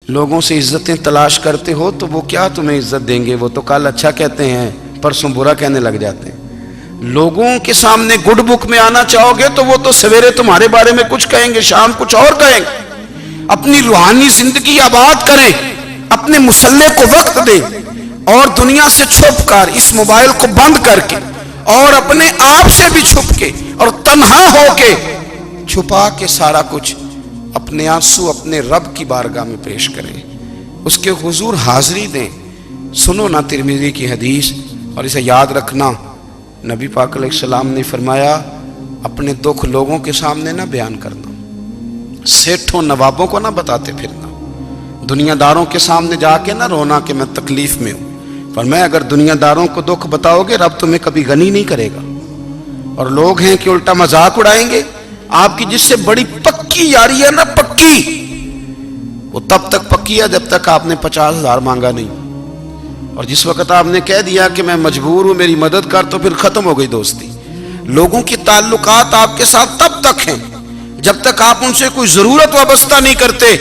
لوگوں سے عزتیں تلاش کرتے ہو تو وہ کیا تمہیں عزت دیں گے؟ وہ تو کل اچھا کہتے ہیں، پرسوں برا کہنے لگ جاتے ہیں۔ لوگوں کے سامنے گڈ بک میں آنا چاہو گے تو وہ تو سویرے تمہارے بارے میں کچھ کہیں گے، شام کچھ اور کہیں گے۔ اپنی روحانی زندگی آباد کریں، اپنے مسلح کو وقت دیں، اور دنیا سے چھپ کر، اس موبائل کو بند کر کے، اور اپنے آپ سے بھی چھپ کے اور تنہا ہو کے، چھپا کے سارا کچھ اپنے آنسو اپنے رب کی بارگاہ میں پیش کریں، اس کے حضور حاضری دیں۔ سنو نا ترمذی کی حدیث، اور اسے یاد رکھنا، نبی پاک علیہ السلام نے فرمایا اپنے دکھ لوگوں کے سامنے نہ بیان کرنا، سیٹھوں نوابوں کو نہ بتاتے پھرنا، دنیا داروں کے سامنے جا کے نہ رونا کہ میں تکلیف میں ہوں۔ فرمایا اگر دنیا داروں کو دکھ بتاؤ گے رب تمہیں کبھی غنی نہیں کرے گا۔ اور لوگ ہیں کہ الٹا مذاق اڑائیں گے آپ کی، جس سے بڑی پکی یاری ہے نا، پکی، وہ تب تک پکی ہے جب تک آپ نے 50,000 مانگا نہیں، اور جس وقت آپ نے کہہ دیا کہ میں مجبور ہوں میری مدد کر، تو پھر ختم ہو گئی دوستی۔ لوگوں کے تعلقات آپ کے ساتھ تب تک ہیں جب تک آپ ان سے کوئی ضرورت وابستہ نہیں کرتے۔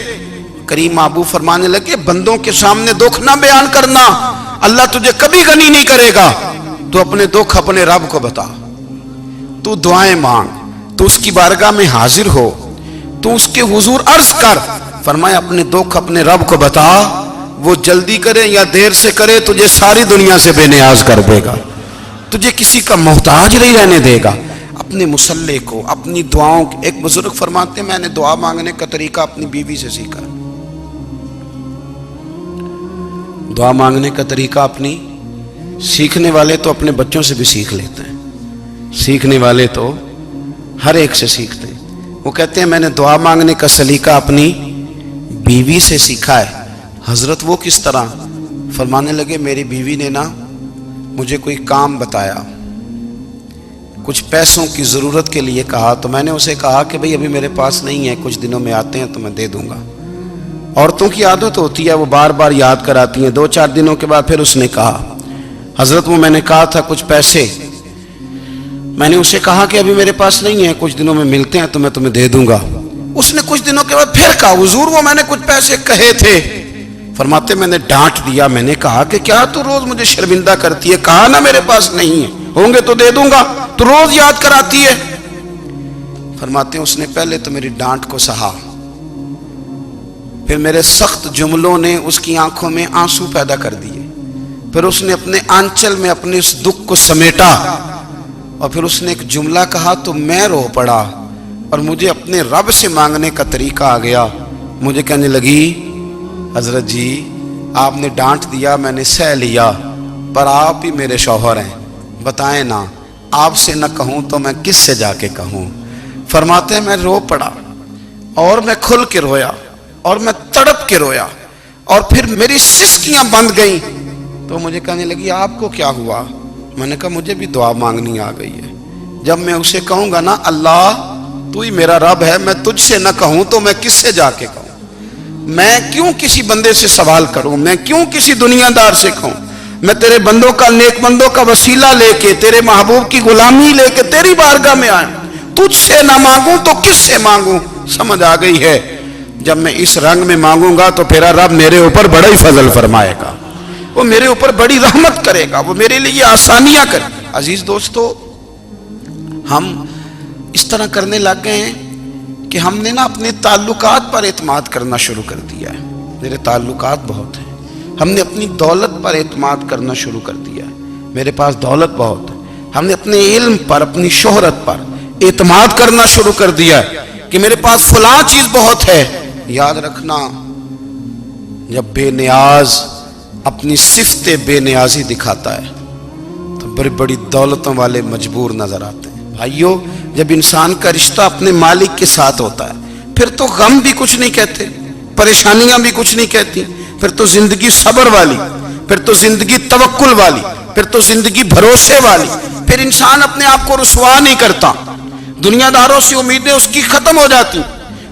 کریم محبوب فرمانے لگے بندوں کے سامنے دکھ نہ بیان کرنا، اللہ تجھے کبھی غنی نہیں کرے گا۔ تو اپنے دکھ اپنے رب کو بتا، تو دعائیں مانگ، تو اس کی بارگاہ میں حاضر ہو، تو اس کے حضور عرض کر۔ فرمایا اپنے دکھ اپنے رب کو بتا، وہ جلدی کرے یا دیر سے کرے تجھے ساری دنیا سے بے نیاز کر دے گا، تجھے کسی کا محتاج نہیں رہنے دے گا۔ اپنے مسلح کو، اپنی دعاؤں، ایک بزرگ فرماتے ہیں میں نے دعا مانگنے کا طریقہ اپنی بیوی سے سیکھا، دعا مانگنے کا طریقہ اپنی، سیکھنے والے تو اپنے بچوں سے بھی سیکھ لیتے ہیں، سیکھنے والے تو ہر ایک سے سیکھتے ہیں۔ وہ کہتے ہیں میں نے دعا مانگنے کا سلیقہ اپنی بیوی سے سیکھا ہے۔ حضرت وہ کس طرح؟ فرمانے لگے میری بیوی نے نا مجھے کوئی کام بتایا، کچھ پیسوں کی ضرورت کے لیے کہا، تو میں نے اسے کہا کہ بھئی ابھی میرے پاس نہیں ہے، کچھ دنوں میں آتے ہیں تو میں دے دوں گا۔ عورتوں کی عادت ہوتی ہے وہ بار بار یاد کراتی ہیں، 2-4 دنوں کے بعد پھر اس نے کہا حضرت وہ میں نے کہا تھا کچھ پیسے، میں نے اسے کہا کہ ابھی میرے پاس نہیں ہے، کچھ دنوں میں ملتے ہیں تو میں تمہیں دے دوں گا۔ اس نے کچھ دنوں کے بعد پھر کہا حضور وہ میں نے کچھ پیسے کہے تھے۔ فرماتے میں نے ڈانٹ دیا، میں نے کہا کہ کیا تو روز مجھے شرمندہ کرتی ہے، کہا نا میرے پاس نہیں ہے، ہوں گے تو دے دوں گا، تو روز یاد کراتی ہے۔ فرماتے ہیں اس نے پہلے تو میری ڈانٹ کو سہا، پھر میرے سخت جملوں نے اس کی آنکھوں میں آنسو پیدا کر دیے، پھر اس نے اپنے آنچل میں اپنے اس دکھ کو سمیٹا، اور پھر اس نے ایک جملہ کہا تو میں رو پڑا، اور مجھے اپنے رب سے مانگنے کا طریقہ آ گیا۔ مجھے کہنے لگی حضرت جی آپ نے ڈانٹ دیا میں نے سہ لیا، پر آپ ہی میرے شوہر ہیں، بتائیں نا آپ سے نہ کہوں تو میں کس سے جا کے کہوں۔ فرماتے ہیں میں رو پڑا، اور میں کھل کے رویا، اور میں تڑپ کے رویا، اور پھر میری سسکیاں بند گئیں۔ تو مجھے کہنے لگی آپ کو کیا ہوا؟ میں نے کہا مجھے بھی دعا مانگنی آ گئی ہے، جب میں اسے کہوں گا نا اللہ تو ہی میرا رب ہے، میں تجھ سے نہ کہوں تو میں کس سے جا کے کہوں؟ میں کیوں کسی بندے سے سوال کروں؟ میں کیوں کسی دنیا دار سے کہوں؟ میں تیرے بندوں کا، نیک بندوں کا وسیلہ لے کے، تیرے محبوب کی غلامی لے کے تیری بارگاہ میں آیا، تجھ سے نہ مانگوں تو کس سے مانگوں؟ سمجھ آ گئی ہے؟ جب میں اس رنگ میں مانگوں گا تو پھر رب میرے اوپر بڑا ہی فضل فرمائے گا، وہ میرے اوپر بڑی رحمت کرے گا، وہ میرے لیے آسانیاں کرے گا۔ عزیز دوستو، ہم اس طرح کرنے لگ گئے ہیں کہ ہم نے نا اپنے تعلقات پر اعتماد کرنا شروع کر دیا ہے۔ میرے تعلقات بہت ہیں، ہم نے اپنی دولت پر اعتماد کرنا شروع کر دیا ہے، میرے پاس دولت بہت ہے۔ ہم نے اپنے علم پر، اپنی شہرت پر اعتماد کرنا شروع کر دیا ہے کہ میرے پاس فلاں چیز بہت ہے۔ یاد رکھنا جب بے نیاز اپنی صفت بے نیازی دکھاتا ہے تو بڑی بڑی دولتوں والے مجبور نظر آتے ہیں۔ بھائیو جب انسان کا رشتہ اپنے مالک کے ساتھ ہوتا ہے پھر تو غم بھی کچھ نہیں کہتے، پریشانیاں بھی کچھ نہیں کہتی، پھر تو زندگی صبر والی، پھر تو زندگی توکل والی، پھر تو زندگی بھروسے والی، پھر انسان اپنے آپ کو رسوا نہیں کرتا۔ دنیا داروں سے امیدیں اس کی ختم ہو جاتی،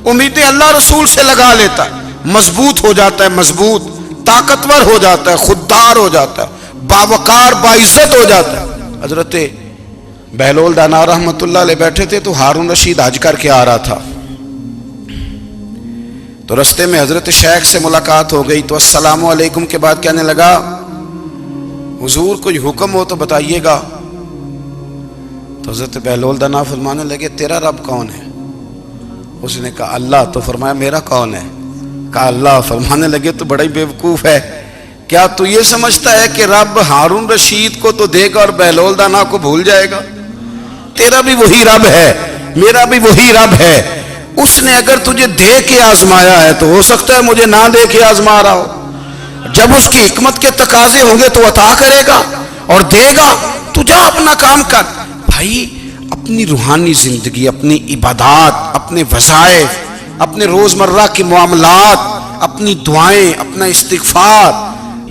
امیدیں اللہ رسول سے لگا لیتا ہے، مضبوط ہو جاتا ہے، مضبوط، طاقتور ہو جاتا ہے، خوددار ہو جاتا ہے، باوقار باعزت ہو جاتا ہے۔ حضرت بہلول دانا رحمت اللہ علیہ بیٹھے تھے تو ہارون رشید حج کر کے آ رہا تھا، تو رستے میں حضرت شیخ سے ملاقات ہو گئی تو السلام علیکم کے بعد کہنے لگا حضور کوئی حکم ہو تو بتائیے گا. تو حضرت بہلول دانا فرمانے لگے تیرا رب کون ہے؟ اس نے کہا اللہ. تو فرمایا میرا کون ہے؟ کہا اللہ. فرمانے لگے تو بڑا ہی بیوقوف ہے، کیا تو یہ سمجھتا ہے کہ رب ہارون رشید کو تو دے گا اور بہلول دانا کو بھول جائے گا؟ تیرا بھی وہی رب ہے، میرا بھی وہی رب ہے. اس نے اگر تجھے دے کے آزمایا ہے تو ہو سکتا ہے مجھے نہ دے کے آزما رہا ہو. جب اس کی حکمت کے تقاضے ہوں گے تو عطا کرے گا اور دے گا. تو جا اپنا کام کر. بھائی اپنی روحانی زندگی، اپنی عبادات، اپنے وظائف، اپنے روزمرہ کے معاملات، اپنی دعائیں، اپنا استغفار.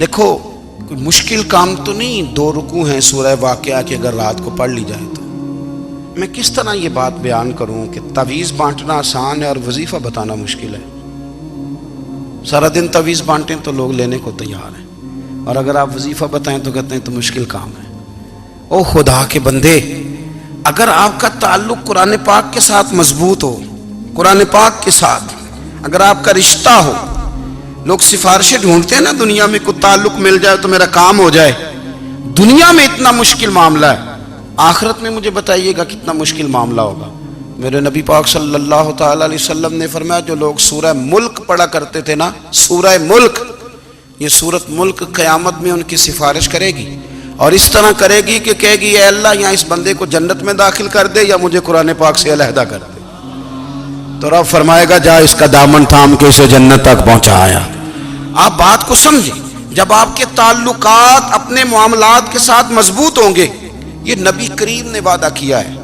دیکھو کوئی مشکل کام تو نہیں 2 رکوع ہیں سورہ واقعہ کہ اگر رات کو پڑھ لی جائے تو. میں کس طرح یہ بات بیان کروں کہ تعویذ بانٹنا آسان ہے اور وظیفہ بتانا مشکل ہے. سارا دن تعویذ بانٹیں تو لوگ لینے کو تیار ہیں، اور اگر آپ وظیفہ بتائیں تو کہتے ہیں تو مشکل کام ہے. او خدا کے بندے، اگر آپ کا تعلق قرآن پاک کے ساتھ مضبوط ہو، قرآن پاک کے ساتھ اگر آپ کا رشتہ ہو، لوگ سفارشیں ڈھونڈتے ہیں نا دنیا میں، کوئی تعلق مل جائے تو میرا کام ہو جائے. دنیا میں اتنا مشکل معاملہ ہے، آخرت میں مجھے بتائیے گا کتنا مشکل معاملہ ہوگا. میرے نبی پاک صلی اللہ تعالی علیہ وسلم نے فرمایا جو لوگ سورہ ملک پڑھا کرتے تھے نا، سورہ ملک، یہ سورت ملک قیامت میں ان کی سفارش کرے گی، اور اس طرح کرے گی کہ کہے گی اے اللہ یہاں اس بندے کو جنت میں داخل کر دے یا مجھے قرآن پاک سے علیحدہ کر دے. تو رب فرمائے گا جا اس کا دامن تھام کے اسے جنت تک پہنچایا. آپ بات کو سمجھیں، جب آپ کے تعلقات اپنے معاملات کے ساتھ مضبوط ہوں گے. یہ نبی کریم نے وعدہ کیا ہے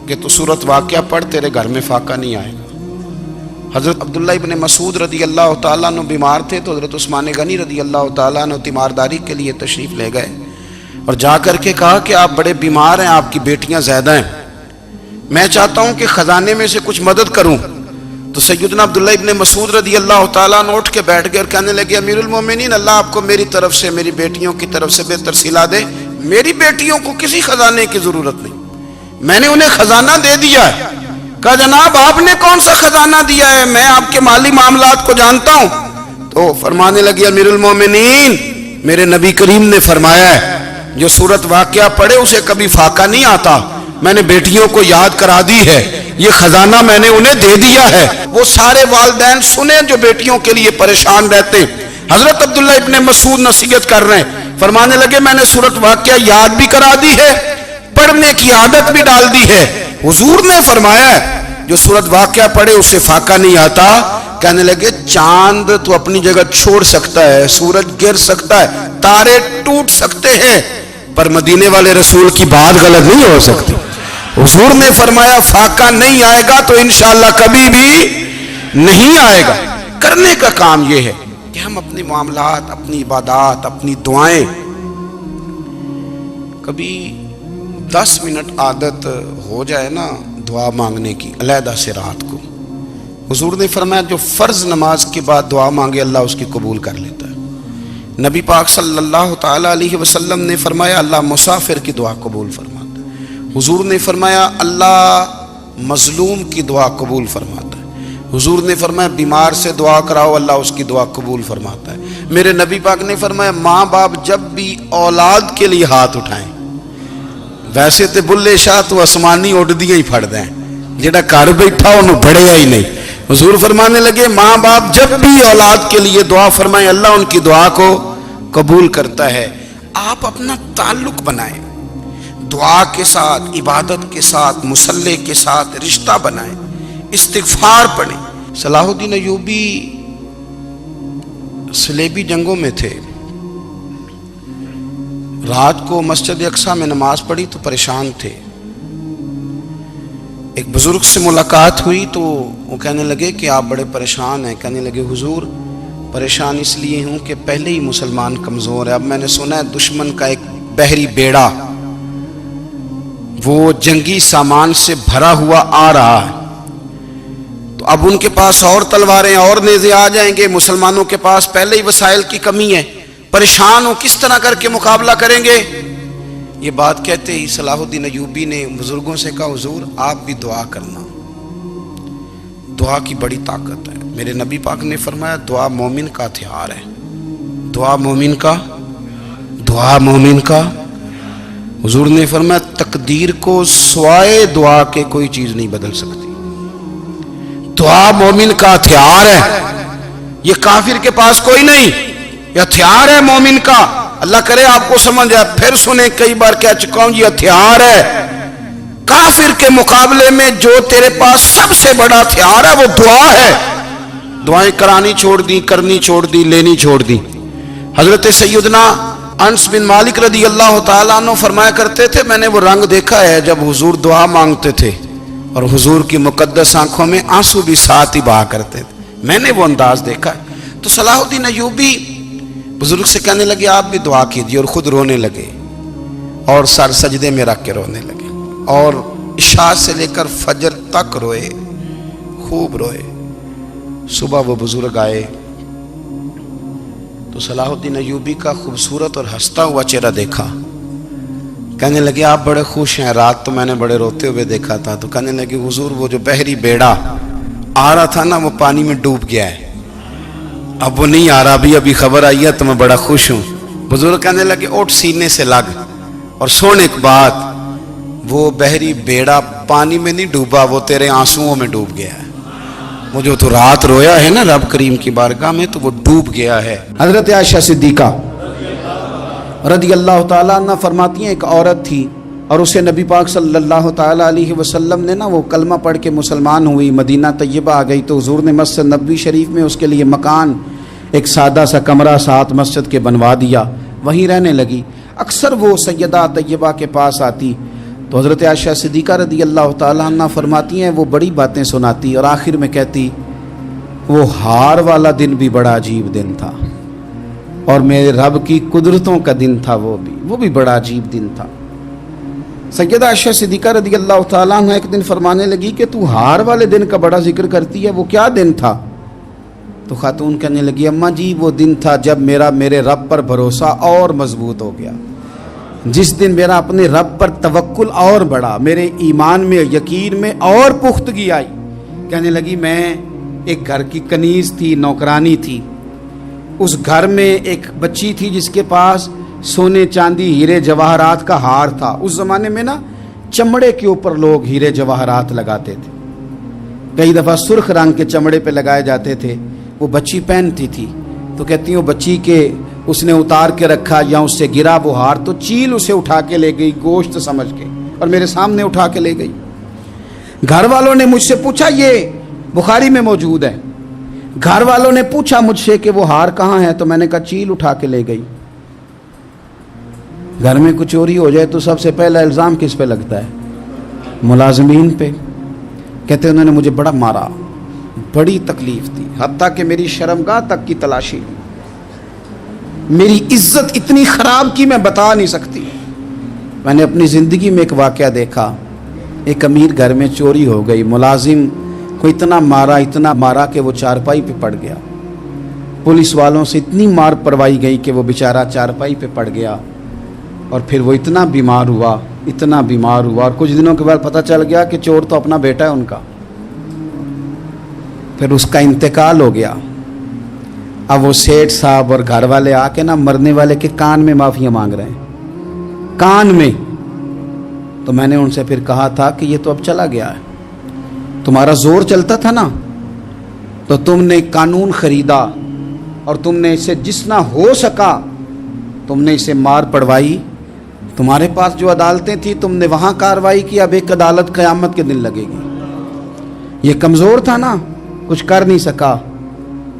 کہ تو سورت واقعہ پڑھ تیرے گھر میں فاقہ نہیں آئے گا. حضرت عبداللہ ابن مسعود رضی اللہ تعالیٰ عنہ بیمار تھے تو حضرت عثمان غنی رضی اللہ تعالیٰ عنہ تیمارداری کے لیے تشریف لے گئے اور جا کر کے کہا کہ آپ بڑے بیمار ہیں، آپ کی بیٹیاں زیادہ ہیں، میں چاہتا ہوں کہ خزانے میں سے کچھ مدد کروں. تو سیدنا عبداللہ ابن مسعود رضی اللہ تعالیٰ عنہ اٹھ کے بیٹھ گئے اور کہنے لگے امیر المومنین، اللہ آپ کو میری طرف سے، میری بیٹیوں کی طرف سے بہتر صلہ دے. میری بیٹیوں کو کسی خزانے کی ضرورت نہیں، میں نے انہیں خزانہ دے دیا ہے. کہا جناب آپ نے کون سا خزانہ دیا ہے، میں آپ کے مالی معاملات کو جانتا ہوں. تو فرمانے لگے امیر المومنین، میرے نبی کریم نے فرمایا ہے جو سورت واقعہ پڑھے اسے کبھی فاقہ نہیں آتا. میں نے بیٹیوں کو یاد کرا دی ہے، یہ خزانہ میں نے انہیں دے دیا ہے. وہ سارے والدین سنیں جو بیٹیوں کے لیے پریشان رہتے. حضرت عبداللہ ابن مسعود نصیحت کر رہے ہیں، فرمانے لگے میں نے سورت واقعہ یاد بھی کرا دی ہے، پڑھنے کی عادت بھی ڈال دی ہے. حضور نے فرمایا ہے جو سورت واقعہ پڑھے اسے فاقہ نہیں آتا. کہنے لگے چاند تو اپنی جگہ چھوڑ سکتا ہے، سورج گر سکتا ہے، تارے ٹوٹ سکتے ہیں، پر مدینے والے رسول کی بات غلط نہیں ہو سکتی. حضور نے فرمایا فاقہ نہیں آئے گا تو انشاءاللہ کبھی بھی نہیں آئے گا. کرنے کا کام یہ ہے کہ ہم اپنے معاملات، اپنی عبادات، اپنی دعائیں، کبھی 10 منٹ عادت ہو جائے نا دعا مانگنے کی علیحدہ سے رات کو. حضور نے فرمایا جو فرض نماز کے بعد دعا مانگے اللہ اس کی قبول کر لیتا ہے. نبی پاک صلی اللہ تعالی علیہ وسلم نے فرمایا اللہ مسافر کی دعا قبول فرماتا ہے. حضور نے فرمایا اللہ مظلوم کی دعا قبول فرماتا ہے. حضور نے فرمایا بیمار سے دعا کراؤ اللہ اس کی دعا قبول فرماتا ہے. میرے نبی پاک نے فرمایا ماں باپ جب بھی اولاد کے لیے ہاتھ اٹھائیں، ویسے تے بلے شاہ تو آسمانی اڈ دیا ہی پھڑ دیں، جڑا گھر بیٹھا انہوں بڑھیا ہی نہیں. حضور فرمانے لگے ماں باپ جب بھی اولاد کے لیے دعا فرمائیں اللہ ان کی دعا کو قبول کرتا ہے. آپ اپنا تعلق بنائیں دعا کے ساتھ، عبادت کے ساتھ، مصلی کے ساتھ رشتہ بنائیں، استغفار پڑھیں. صلاح الدین ایوبی صلیبی جنگوں میں تھے، رات کو مسجد اقصیٰ میں نماز پڑھی تو پریشان تھے. ایک بزرگ سے ملاقات ہوئی تو وہ کہنے لگے کہ آپ بڑے پریشان ہیں. کہنے لگے حضور پریشان اس لیے ہوں کہ پہلے ہی مسلمان کمزور ہے، اب میں نے سنا ہے دشمن کا ایک بحری بیڑا وہ جنگی سامان سے بھرا ہوا آ رہا ہے، تو اب ان کے پاس اور تلواریں اور نیزے آ جائیں گے، مسلمانوں کے پاس پہلے ہی وسائل کی کمی ہے، پریشان ہو کس طرح کر کے مقابلہ کریں گے. یہ بات کہتے ہی صلاح الدین ایوبی نے بزرگوں سے کہا حضور آپ بھی دعا کرنا، دعا کی بڑی طاقت ہے. میرے نبی پاک نے فرمایا دعا مومن کا ہتھیار ہے، دعا مومن کا، دعا مومن کا۔ حضور نے فرمایا تقدیر کو سوائے دعا کے کوئی چیز نہیں بدل سکتی، دعا مومن کا ہتھیار ہے، یہ کافر کے پاس کوئی نہیں، یہ ہتھیار ہے مومن کا۔ اللہ کرے آپ کو سمجھ آئے، پھر سنیں، کئی بار کہہ چکا ہوں یہ ہتھیار ہے۔ کافر کے مقابلے میں جو تیرے پاس سب سے بڑا ہتھیار ہے وہ دعا ہے۔ دعائیں کرانی چھوڑ دی، کرنی چھوڑ دی، لینی چھوڑ دی۔ حضرت سیدنا انس بن مالک رضی اللہ تعالیٰ عنہ فرمایا کرتے تھے، میں نے وہ رنگ دیکھا ہے جب حضور دعا مانگتے تھے اور حضور کی مقدس آنکھوں میں آنسو بھی ساتھ ہی بہا کرتے تھے، میں نے وہ انداز دیکھا ہے۔ تو صلاح الدین ایوبی بزرگ سے کہنے لگے آپ بھی دعا کیجیے، اور خود رونے لگے اور سر سجدے میں رکھ کے رونے لگے، اور عشاء سے لے کر فجر تک روئے، خوب روئے۔ صبح وہ بزرگ آئے تو صلاح الدین ایوبی کا خوبصورت اور ہنستا ہوا چہرہ دیکھا، کہنے لگے آپ بڑے خوش ہیں، رات تو میں نے بڑے روتے ہوئے دیکھا تھا۔ تو کہنے لگے حضور وہ جو بحری بیڑا آ رہا تھا نا وہ پانی میں ڈوب گیا ہے، اب وہ نہیں آ رہا، ابھی خبر آئی ہے تو میں بڑا خوش ہوں۔ بزرگ کہنے لگے اٹھ سینے سے لگ اور سن ایک بات، وہ بحری بیڑا پانی میں نہیں ڈوبا، وہ تیرے آنسوؤں میں ڈوب گیا ہے۔ وہ جو تو رات رویا ہے نا رب کریم کی بارگاہ میں تو وہ ڈوب گیا ہے۔ حضرت عائشہ صدیقہ رضی اللہ تعالیٰ عنہ فرماتی ہیں ایک عورت تھی اور اسے نبی پاک صلی اللہ تعالیٰ علیہ وسلم نے نا وہ کلمہ پڑھ کے مسلمان ہوئی، مدینہ طیبہ آ گئی تو حضور نے مسجد نبوی شریف میں اس کے لیے مکان، ایک سادہ سا کمرہ ساتھ مسجد کے بنوا دیا، وہیں رہنے لگی۔ اکثر وہ سیدہ طیبہ کے پاس آتی تو حضرت عائشہ صدیقہ رضی اللہ تعالیٰ عنہ فرماتی ہیں وہ بڑی باتیں سناتی اور آخر میں کہتی وہ ہار والا دن بھی بڑا عجیب دن تھا اور میرے رب کی قدرتوں کا دن تھا، وہ بھی بڑا عجیب دن تھا۔ سیدہ عائشہ صدیقہ رضی اللہ تعالیٰ عنہ ایک دن فرمانے لگی کہ تو ہار والے دن کا بڑا ذکر کرتی ہے، وہ کیا دن تھا؟ تو خاتون کہنے لگی اماں جی وہ دن تھا جب میرے رب پر بھروسہ اور مضبوط ہو گیا، جس دن میرا اپنے رب پر توکل اور بڑھا، میرے ایمان میں یقین میں اور پختگی آئی۔ کہنے لگی میں ایک گھر کی کنیز تھی، نوکرانی تھی، اس گھر میں ایک بچی تھی جس کے پاس سونے چاندی ہیرے جواہرات کا ہار تھا۔ اس زمانے میں نا چمڑے کے اوپر لوگ ہیرے جواہرات لگاتے تھے، کئی دفعہ سرخ رنگ کے چمڑے پہ لگائے جاتے تھے، وہ بچی پہنتی تھی۔ تو کہتی ہیں وہ بچی کے اس نے اتار کے رکھا یا اس سے گرا وہ ہار تو چیل اسے اٹھا کے لے گئی گوشت سمجھ کے اور میرے سامنے اٹھا کے لے گئی۔ گھر والوں نے مجھ سے پوچھا، یہ بخاری میں موجود ہے، گھر والوں نے پوچھا مجھ سے کہ وہ ہار کہاں ہے تو میں نے کہا چیل اٹھا کے لے گئی۔ گھر میں کچھ چوری ہو جائے تو سب سے پہلا الزام کس پہ لگتا ہے؟ ملازمین پہ۔ کہتے انہوں نے مجھے بڑا مارا، بڑی تکلیف تھی، حتیٰ کہ میری شرمگاہ تک کی تلاشی، میری عزت اتنی خراب کی میں بتا نہیں سکتی۔ میں نے اپنی زندگی میں ایک واقعہ دیکھا، ایک امیر گھر میں چوری ہو گئی، ملازم کو اتنا مارا کہ وہ چارپائی پہ پڑ گیا، پولیس والوں سے اتنی مار پڑوائی گئی کہ وہ بیچارہ چارپائی پہ پڑ گیا، اور پھر وہ اتنا بیمار ہوا اور کچھ دنوں کے بعد پتہ چل گیا کہ چور تو اپنا بیٹا ہے ان کا، پھر اس کا انتقال ہو گیا۔ اب وہ سیٹھ صاحب اور گھر والے آ کے نا مرنے والے کے کان میں معافیاں مانگ رہے ہیں، کان میں۔ تو میں نے ان سے پھر کہا تھا کہ یہ تو اب چلا گیا ہے، تمہارا زور چلتا تھا نا تو تم نے قانون خریدا اور تم نے اسے جتنا ہو سکا تم نے اسے مار پڑوائی، تمہارے پاس جو عدالتیں تھیں تم نے وہاں کارروائی کی، اب ایک عدالت قیامت کے دن لگے گی۔ یہ کمزور تھا نا، کچھ کر نہیں سکا۔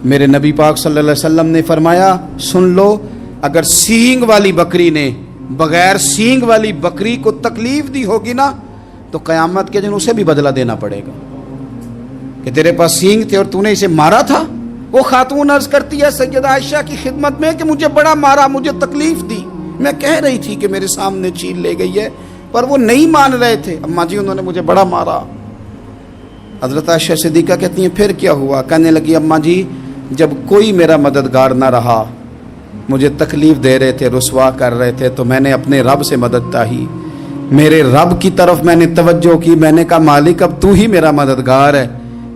میرے نبی پاک صلی اللہ علیہ وسلم نے فرمایا سن لو، اگر سینگ والی بکری نے بغیر سینگ والی بکری کو تکلیف دی ہوگی نا تو قیامت کے دن اسے بھی بدلہ دینا پڑے گا کہ تیرے پاس سینگ تھے اور تو نے اسے مارا تھا۔ وہ خاتون عرض کرتی ہے سیدہ عائشہ کی خدمت میں کہ مجھے بڑا مارا، مجھے تکلیف دی، میں کہہ رہی تھی کہ میرے سامنے چیل لے گئی ہے پر وہ نہیں مان رہے تھے، اماں جی انہوں نے مجھے بڑا مارا۔ حضرت عائشہ صدیقہ کہتی ہیں پھر کیا ہوا؟ کہنے لگی اماں جی جب کوئی میرا مددگار نہ رہا، مجھے تکلیف دے رہے تھے، رسوا کر رہے تھے، تو میں نے اپنے رب سے مدد چاہی، میرے رب کی طرف میں نے توجہ کی، میں نے کہا مالک اب تو ہی میرا مددگار ہے،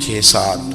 6-7,